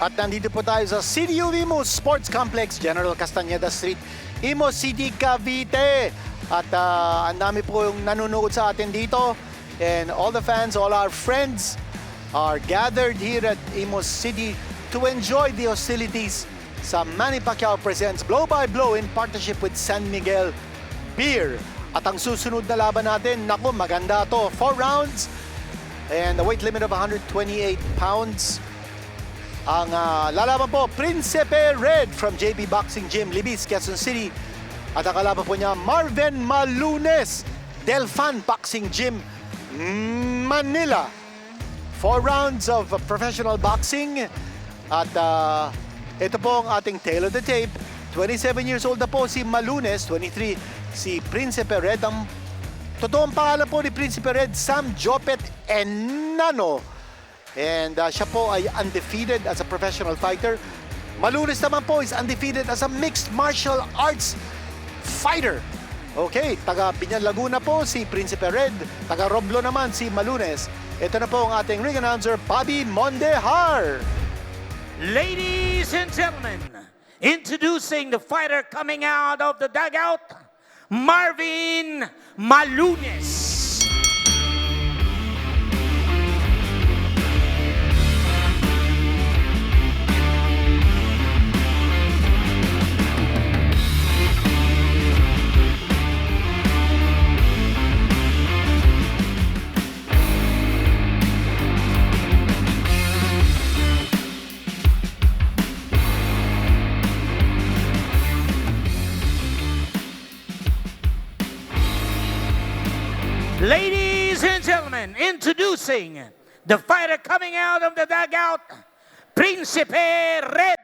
At nandito po tayo sa CDU Imus Sports Complex, General Castañeda Street, Imus City, Cavite. At ang dami po yung nanonood sa atin dito. And all the fans, all our friends are gathered here at Imus City to enjoy the hostilities sa Manny Pacquiao Presents Blow by Blow in partnership with San Miguel Beer. At ang susunod na laban natin, naku, maganda to. 4 rounds and a weight limit of 128 pounds. Ang lalaban po, Prinsipe Red from JB Boxing Gym, Libis, Quezon City. At ang kalaban po niya, Marvin Malunes, Delfan Boxing Gym, Manila. 4 rounds of professional boxing. At ito po ang ating tail of the tape. 27 years old na po si Malunes, 23 si Prinsipe Red. Ang totoong pangalan po ni Prinsipe Red, Sam Jopet Enano. And siya po ay undefeated as a professional fighter. Malunes naman po is undefeated as a mixed martial arts fighter. Okay, taga Binyan Laguna po si Prinsipe Red, taga Roblo naman si Malunes. Ito na po ang ating ring announcer, Bobby Mondehar. Ladies and gentlemen, introducing the fighter coming out of the dugout, Marvin Malunes. Ladies and gentlemen, introducing the fighter coming out of the dugout, Prinsipe Red.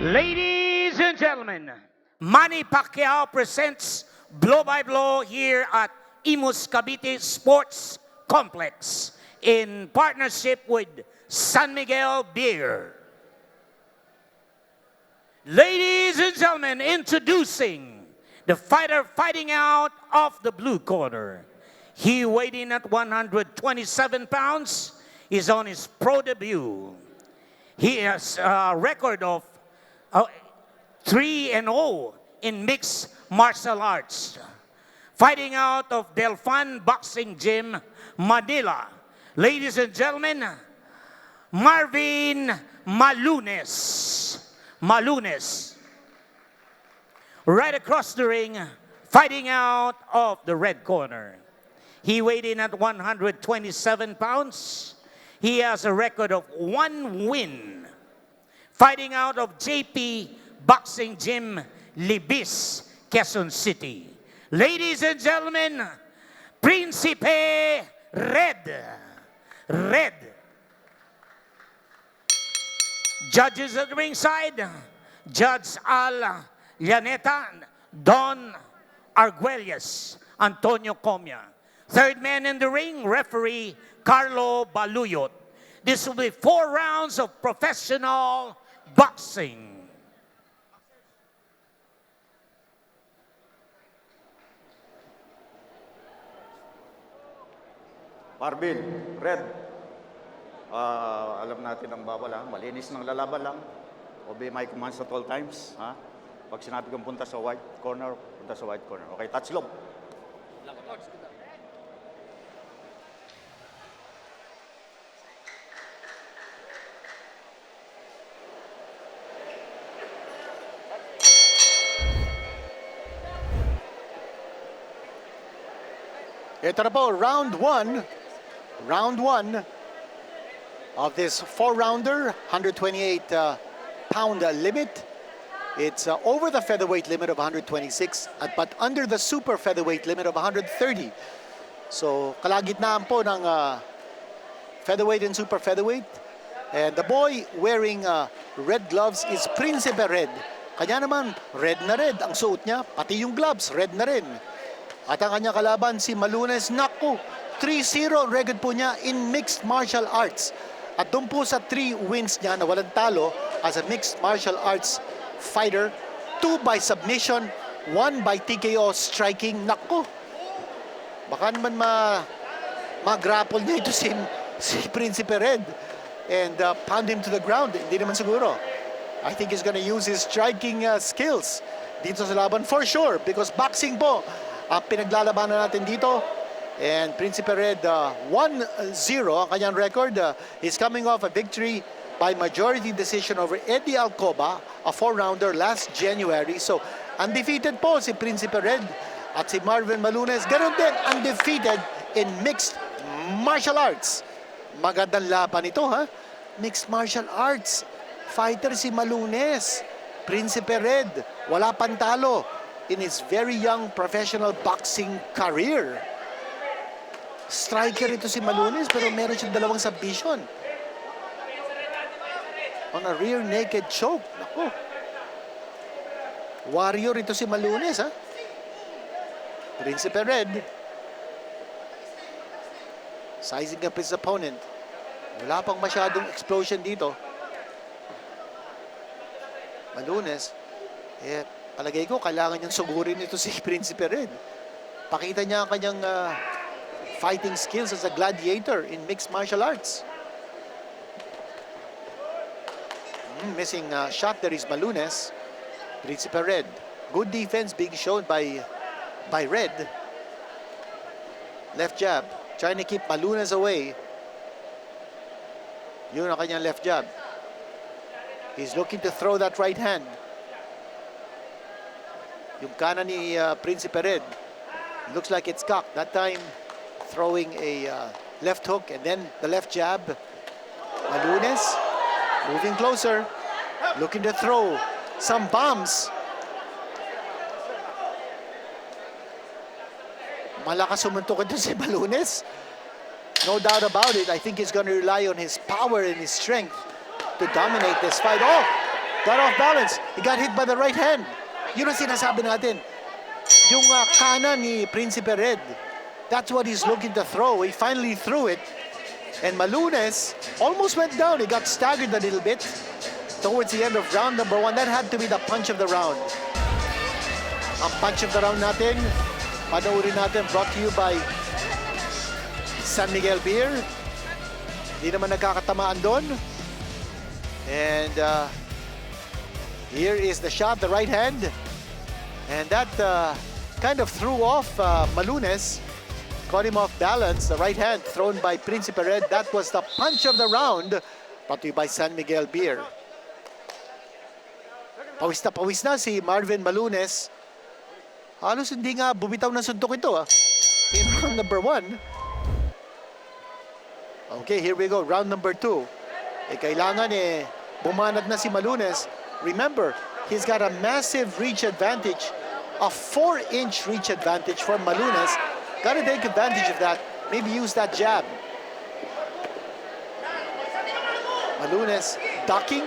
Ladies and gentlemen, Manny Pacquiao presents Blow by Blow here at Imus Cavite Sports Complex in partnership with San Miguel Beer. Ladies and gentlemen, introducing the fighter fighting out of the blue corner. He weighed in at 127 pounds, is on his pro debut. He has a record of 3-0 in mixed martial arts. Fighting out of Delfan Boxing Gym, Manila. Ladies and gentlemen, Marvin Malunes. Malunes. Right across the ring, fighting out of the red corner. He weighed in at 127 pounds. He has a record of 1 win. Fighting out of JP Boxing Gym, Libis, Quezon City. Ladies and gentlemen, Prinsipe Red. Red. Judges at the ringside, Judge Al Llaneta, Don Arguelles, Antonio Comia. Third man in the ring, referee Carlo Baluyot. This will be 4 rounds of professional boxing. Marvin, Red, alam natin ang bawal ha, malinis ng lalaban lang. Obey my commands at all times. Ha? Pag sinabi kong punta sa white corner, punta sa white corner. Okay, touch lob. Ito na po, round 1. Round 1 of this 4-rounder, 128-pound limit. It's over the featherweight limit of 126, but under the super featherweight limit of 130. So, kalagitnaan po ng featherweight and super featherweight. And the boy wearing red gloves is Principe Red. Kanya naman, red na red ang suot niya, pati yung gloves, red na rin. At ang kanyang kalaban, si Malunes, naku, 3-0 ang record po niya in mixed martial arts. At doon po sa 3 wins niya na walang talo as a mixed martial arts fighter, 2 by submission, 1 by TKO striking. Naku, baka naman ma-grapple niya ito si Principe Red and pound him to the ground. Hindi naman siguro. I think he's gonna use his striking skills dito sa laban for sure because boxing po ang pinaglalabanan natin dito. And Principe Red 1-0 ang kanyang record. He's coming off a victory by majority decision over Eddie Alcoba, a 4-rounder last January. So undefeated po si Principe Red at si Marvin Malunes. Ganon din, undefeated in mixed martial arts. Magandang laban ito, ha? Mixed martial arts. Fighter si Malunes. Principe Red, wala pantalo in his very young professional boxing career. Striker ito si Malunes pero meron siyang 2 submission. On a rear naked choke. Naku. Warrior ito si Malunes, ha? Principe Red. Sizing up his opponent. Wala pang masyadong explosion dito. Malunes, palagay ko, kailangan niyang sugurin ito si Principe Red. Pakita niya ang kanyang fighting skills as a gladiator in mixed martial arts. Missing shot there is Malunes. Principe Red. Good defense being shown by Red. Left jab. Trying to keep Malunes away. Yun ang kanyang left jab. He's looking to throw that right hand. Yung kanan ni Principe Red looks like it's cocked. That time, throwing a left hook and then the left jab. Malunes moving closer, looking to throw some bombs. Malakas sumuntok ito si Malunes. No doubt about it. I think he's going to rely on his power and his strength to dominate this fight. Oh, got off balance. He got hit by the right hand. Yun ang sinasabi natin. Yung kanan ni Principe Red, that's what he's looking to throw. He finally threw it. And Malunes almost went down. He got staggered a little bit towards the end of round number 1. That had to be the punch of the round. Ang punch of the round natin, panoorin natin, brought to you by San Miguel Beer. Hindi naman nagkakatamaan doon. And here is the shot, the right hand. And that kind of threw off Malunes. Caught him off balance. The right hand thrown by Principe Red. That was the punch of the round. Brought to you by San Miguel Beer. Pawis na si Marvin Malunes. Halos hindi nga bumitaw ng suntok ito. In round number 1. Okay, here we go. Round number 2. Kailangan bumanat na si Malunes. Remember, he's got a massive reach advantage. A 4-inch reach advantage for Malunes. Gotta take advantage of that. Maybe use that jab. Malunes ducking.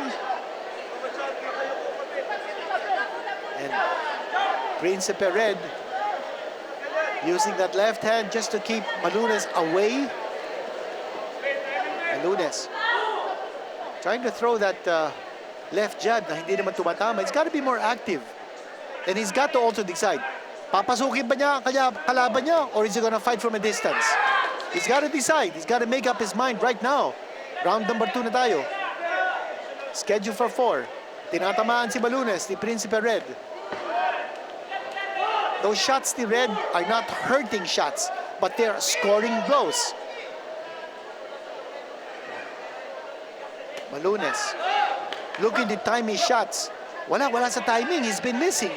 And Principe Red using that left hand just to keep Malunes away. Malunes trying to throw that left jab na hindi naman tumatama. He's got to be more active. And he's got to also decide, papasukin ba niya ang kanya kalaban niya or is he gonna fight from a distance? He's got to decide. He's got to make up his mind right now. Round number 2 na tayo. Schedule for 4. Tinatamaan si Malunes, ni Principe Red. Those shots ni Red are not hurting shots, but they're scoring blows. Malunes looking to time his shots. Wala sa timing. He's been missing.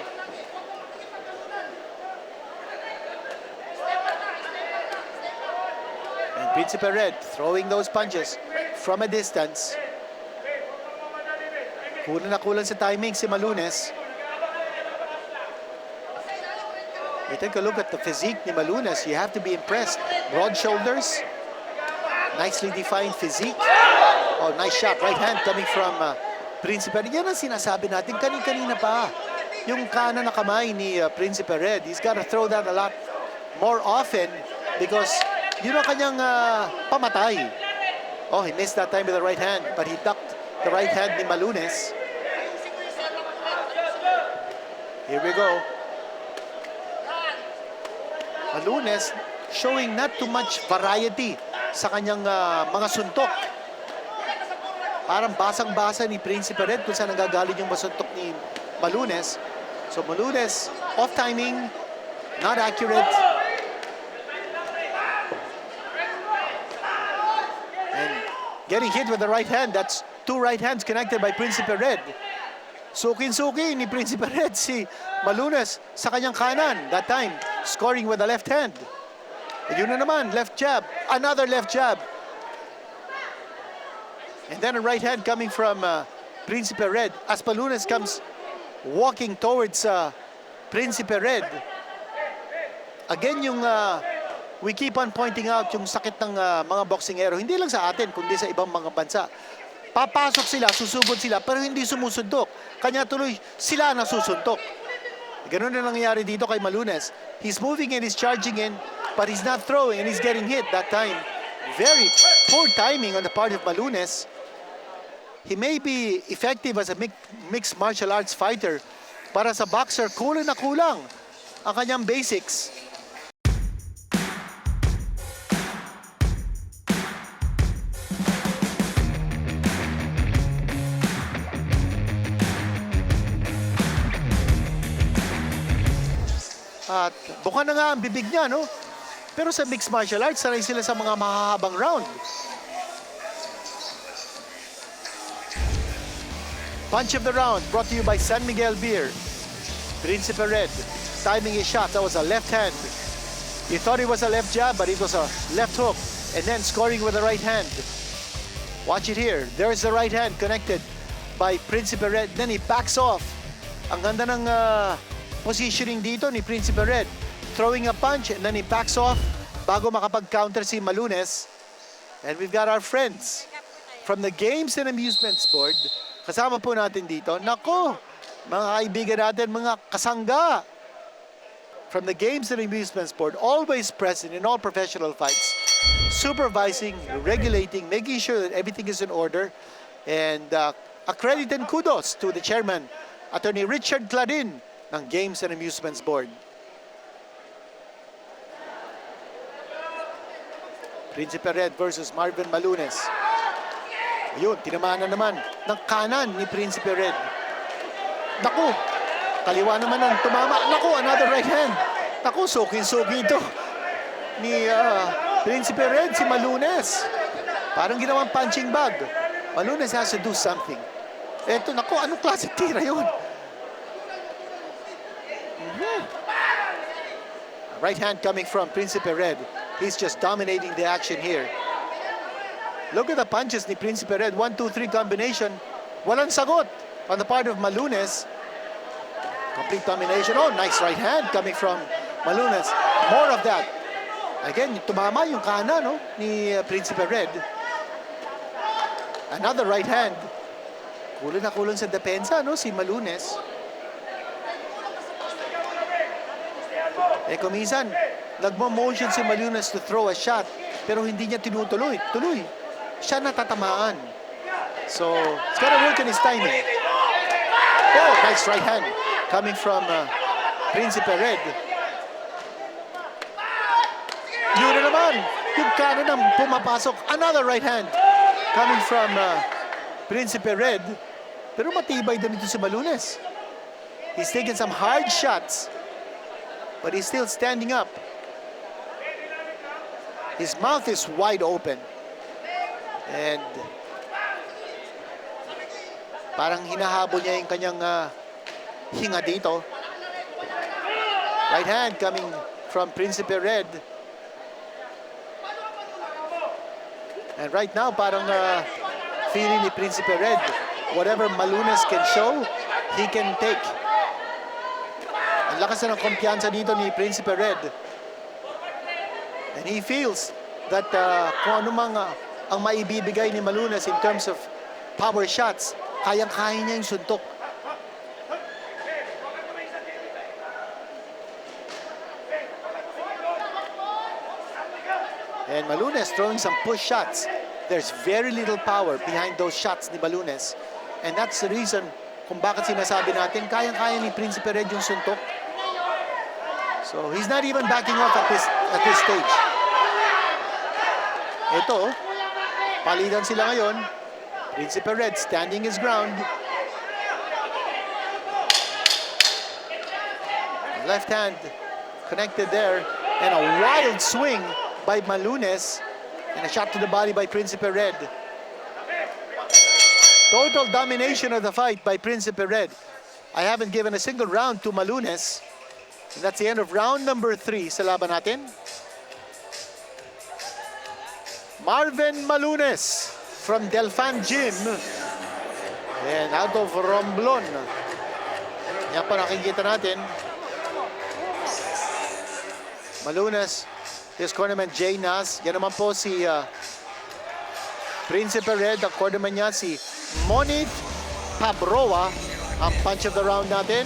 And Principe Red throwing those punches from a distance. Kulang na kulang sa timing si Malunes. You take a look at the physique ni Malunes, you have to be impressed. Broad shoulders, nicely defined physique. Oh, nice shot. Right hand coming from Principe. Yan ang sinasabi natin kanina pa. Yung kanan na kamay ni Principe Red, he's got to throw that a lot more often because yun ang kanyang pamatay. Oh, he missed that time with the right hand, but he ducked the right hand ni Malunes. Here we go. Malunes showing not too much variety sa kanyang mga suntok. Parang basang-basa ni Principe Red kung saan nagagaling yung masuntok ni Malunes. So Malunes, off timing, not accurate. And getting hit with the right hand, that's two right hands connected by Principe Red. Sukin-suki ni Principe Red si Malunes sa kanyang kanan. That time, scoring with the left hand. Yun na naman, left jab. Another left jab. And then a right hand coming from Principe Red. As Malunes comes walking towards Principe Red. Again, yung we keep on pointing out yung sakit ng mga boksingero. Hindi lang sa atin, kundi sa ibang mga bansa. Papasok sila, susugod sila, pero hindi sumusuntok. Kanya tuloy sila nasusuntok. Ganun na nangyayari dito kay Malunes. He's moving and he's charging in, but he's not throwing and he's getting hit that time. Very poor timing on the part of Malunes. He may be effective as a mixed martial arts fighter. Para sa boxer, kulang na kulang ang kanyang basics. At buka na nga ang bibig niya, no? Pero sa mixed martial arts, sanay sila sa mga mahahabang round. Punch of the round brought to you by San Miguel Beer. Principe Red timing his shot. That was a left hand. You thought it was a left jab, but it was a left hook. And then scoring with the right hand. Watch it here. There's the right hand connected by Principe Red. Then he backs off. Ang ganda ng positioning dito ni Principe Red. Throwing a punch and then he backs off bago makapag-counter si Malunes. And we've got our friends from the Games and Amusements Board. Kasama po natin dito. Nako, mga kaibigan natin, mga kasangga from the Games and Amusements Board, always present in all professional fights, supervising, regulating, making sure that everything is in order. And a credit and kudos to the chairman, Attorney Richard Clarin, ng Games and Amusements Board. Principe Red versus Marvin Malunes. Ayun, tinamaan na naman ng kanan ni Principe Red. Naku, kaliwa naman ang tumama. Naku, another right hand. Naku, suki-suki ito ni Principe Red, si Malunes. Parang ginawang punching bag. Malunes has to do something. Eto, naku, anong klase tira yun? Right hand coming from Principe Red. He's just dominating the action here. Look at the punches ni Principe Red. 1, 2, 3 combination. Walang sagot on the part of Malunes. Complete domination. Oh, nice right hand coming from Malunes. More of that. Again, tumama yung kanan, no, ni Principe Red. Another right hand. Kulang na kulang sa depensa, no, si Malunes. Kung minsan, nagmo-motion si Malunes to throw a shot, pero hindi niya tinutuloy. Tuloy. Siya natatamaan. So, it's gotta work on his timing. Oh, nice right hand coming from Principe Red. Yun na naman. Yung kanan ang pumapasok. Another right hand coming from Principe Red. Pero matibay din ito si Malunes. He's taken some hard shots, but he's still standing up. His mouth is wide open. And parang hinahabol niya yung kanyang hinga dito. Right hand coming from Principe Red. And right now, parang feeling ni Principe Red whatever Malunes can show, he can take. Ang lakas na ng kumpiyansa dito ni Principe Red. And he feels that kung ano mang ang maibibigay ni Malunes in terms of power shots, kayang-kaya niya yung suntok. And Malunes throwing some push shots. There's very little power behind those shots ni Malunes. And that's the reason kung bakit sinasabi natin kayang-kaya ni Principe Red yung suntok. So he's not even backing off at this stage. Ito, palitan sila ngayon. Principe Red standing his ground. Left hand connected there. And a wild swing by Malunes. And a shot to the body by Principe Red. Total domination of the fight by Principe Red. I haven't given a single round to Malunes. And that's the end of round number 3 sa laban natin. Marvin Malunes from Delfan Gym. And out of Romblon. Yan pa nakikita natin. Malunes, his cornerman Jay Nas. Yan naman po si Principe Red. Ang cornerman niya si Monit Pabroa. Ang punch of the round natin.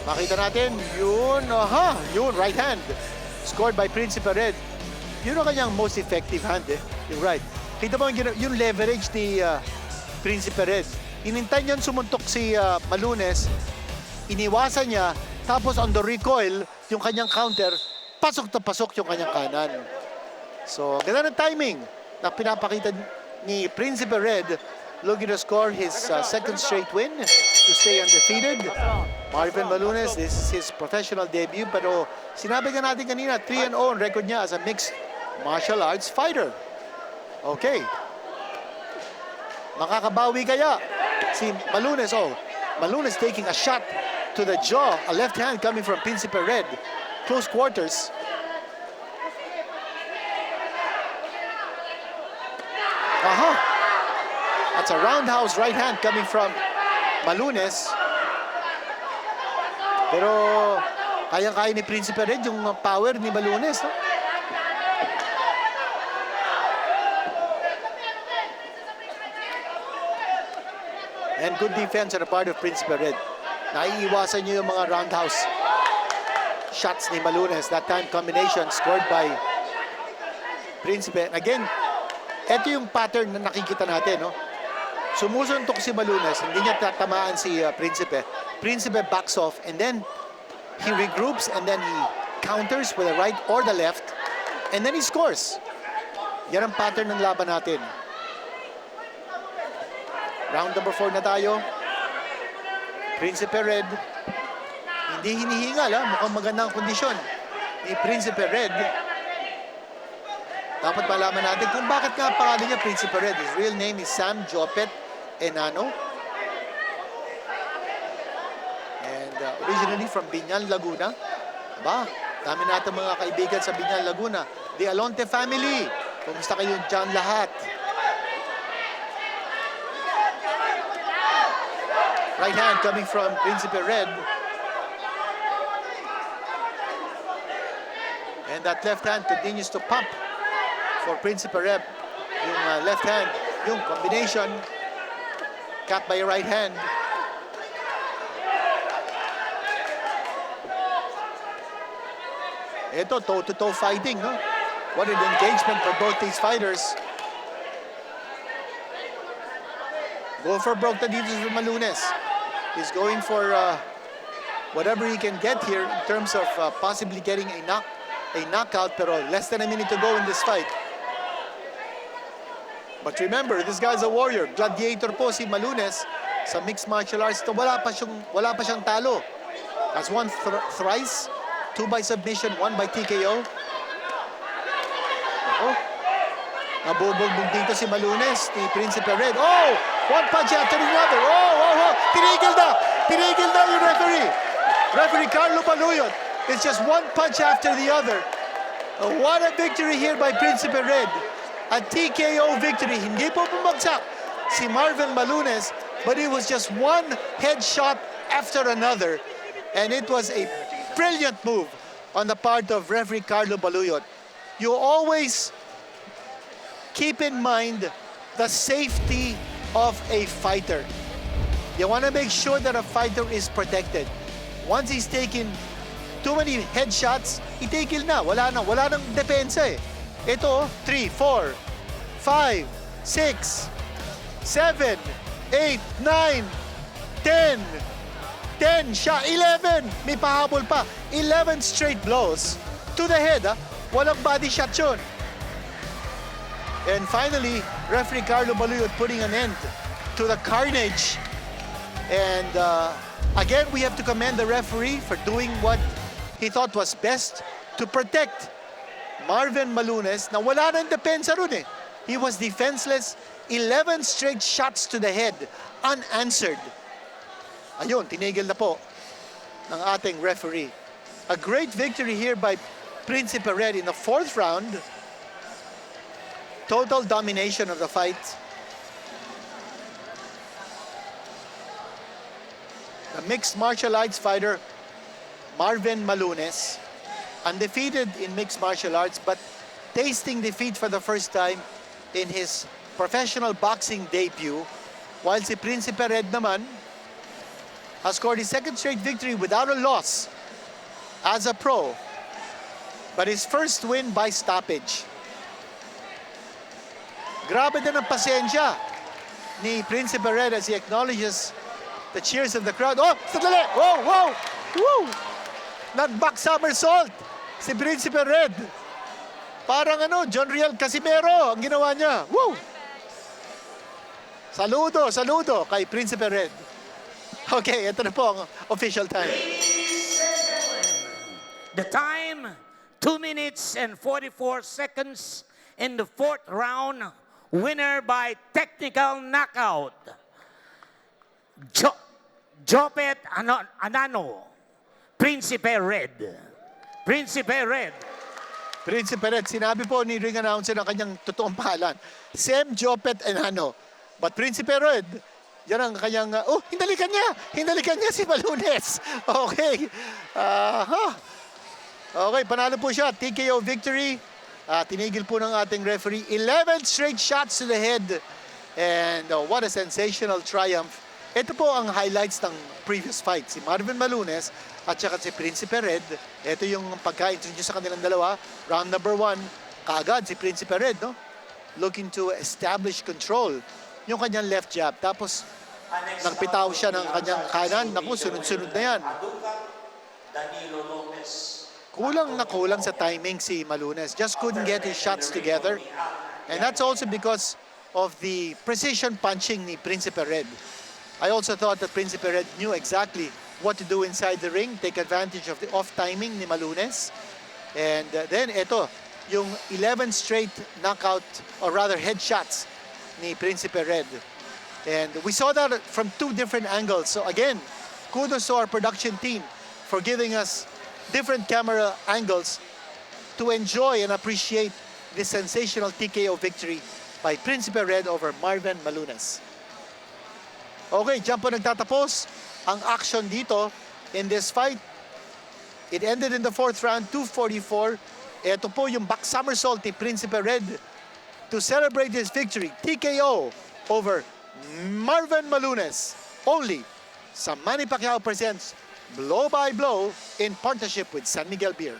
Makita natin, yun, yun, right hand. Scored by Principe Red. Yun ang kanyang most effective hand, yung right. Kita mo yung leverage ni Principe Red. Inintay niyan sumuntok si Malunes, iniwasan niya, tapos on the recoil, yung kanyang counter, pasok na pasok yung kanyang kanan. So, ganda ng timing na pinapakita ni Principe Red, looking to score his second straight win to stay undefeated. Marvin Malunes, this is his professional debut, pero sinabi nga natin kanina, 3-0 ang record niya as a mixed martial arts fighter. Okay. Makakabawi kaya si Malunes? Oh, Malunes taking a shot to the jaw, a left hand coming from Principe Red. Close quarters. That's a roundhouse right hand coming from Malunes. Pero kayang-kaya ni Principe Red yung power ni Malunes, no? And good defense on the part of Principe Red. Naiiwasan niyo yung mga roundhouse shots ni Malunes. That time combination scored by Principe. Again, ito yung pattern na nakikita natin, no? Sumusuntok si Malunes, hindi niya tatamaan si Principe. Principe backs off and then he regroups and then he counters with the right or the left and then he scores. Yan ang pattern ng laban natin. Round number 4 na tayo. Principe Red, hindi hinihingal, mukhang magandang kondisyon ni Principe Red. Dapat malaman natin kung bakit nga pangalan niya Principe Red. His real name is Sam Jopet Enano. And originally from Binyan, Laguna. Aba, dami natin mga kaibigan sa Binyan, Laguna. The Alonte family. Kumusta kayo dyan lahat? Right hand coming from Principe Red. And that left hand continues to pump for Principe Red. Yung left hand, yung combination, cut by right hand. Ito, toe-to-toe fighting, no? What an engagement for both these fighters. Go for broke na dito sa Malunes. He's going for whatever he can get here in terms of possibly getting a knockout, pero less than a minute to go in this fight. But remember, this guy's a warrior. Gladiator po si Malunes sa mixed martial arts. Ito, wala pa siyang talo. Has won thrice, 2 by submission, 1 by TKO. Oh, nabubugbog dito si Malunes, ni Principe Red. Oh, one punch after the other. Oh, tinigil na yung referee. Referee Carlo Baluyot. It's just one punch after the other. What a victory here by Principe Red. A TKO victory. Hindi po bumagsak si Marvin Malunes, but it was just one headshot after another, and it was a brilliant move on the part of referee Carlo Baluyot. You always keep in mind the safety of a fighter. You want to make sure that a fighter is protected. Once he's taken too many headshots, itigil na. Wala nang depensa eh. Ito, 3, 4, 5, 6, 7, 8, 9, 10. 10 siya, 11. May pahabol pa. 11 straight blows to the head. Walang body shot yun. And finally, referee Carlo Baluyot putting an end to the carnage. And again, we have to commend the referee for doing what he thought was best to protect Marvin Malunes na wala nang depensa ron eh. He was defenseless. 11 straight shots to the head, unanswered. Ayun, tinigil na po ng ating referee. A great victory here by Principe Red in the 4th round. Total domination of the fight. The mixed martial arts fighter, Marvin Malunes, undefeated in mixed martial arts, but tasting defeat for the first time in his professional boxing debut, while si Principe Red naman has scored his 2nd straight victory without a loss as a pro, but his first win by stoppage. Grabe din ang pasensya ni Principe Red as he acknowledges the cheers of the crowd. Oh, sandali! Whoa, whoa! Woo! Nag-back somersault si Principe Red. Parang John Riel Casimero ang ginawa niya. Woo! Saludo kay Principe Red. Okay, ito na po ang official time. The time, 2 minutes and 44 seconds in the 4th round. Winner by technical knockout. Jopet Anano. Principe Red. Principe Red. Principe Red, sinabi po ni ring announcer ang kanyang totoong pangalan. Sem Jopet Enano. But Principe Red, yan ang kanyang, hinalikan niya si Malunes. Okay. Okay, panalo po siya. TKO victory. Tinigil po ng ating referee. 11 straight shots to the head. And what a sensational triumph. Ito po ang highlights ng previous fight. Si Marvin Malunes at saka si Principe Red. Ito yung pagka-introduce sa kanilang dalawa. Round number 1, kaagad si Principe Red, no? Looking to establish control. Yung kanyang left jab. Tapos, nagpitaw siya ng kanyang kanan. Naku, sunod-sunod na yan. Kulang na kulang sa timing si Malunes. Just couldn't get his shots together. And that's also because of the precision punching ni Principe Red. I also thought that Principe Red knew exactly what to do inside the ring, take advantage of the off timing ni Malunes. And then ito, yung 11 straight knockout, or rather headshots ni Principe Red. And we saw that from 2 different angles. So again, kudos to our production team for giving us different camera angles to enjoy and appreciate this sensational TKO victory by Principe Red over Marvin Malunes. Okay, dyan po nagtatapos ang action dito in this fight. It ended in the 4th round, 244. Ito po yung back somersault ni Principe Red to celebrate his victory, TKO over Marvin Malunes, only sa Manny Pacquiao Presents Blow by Blow in partnership with San Miguel Beer.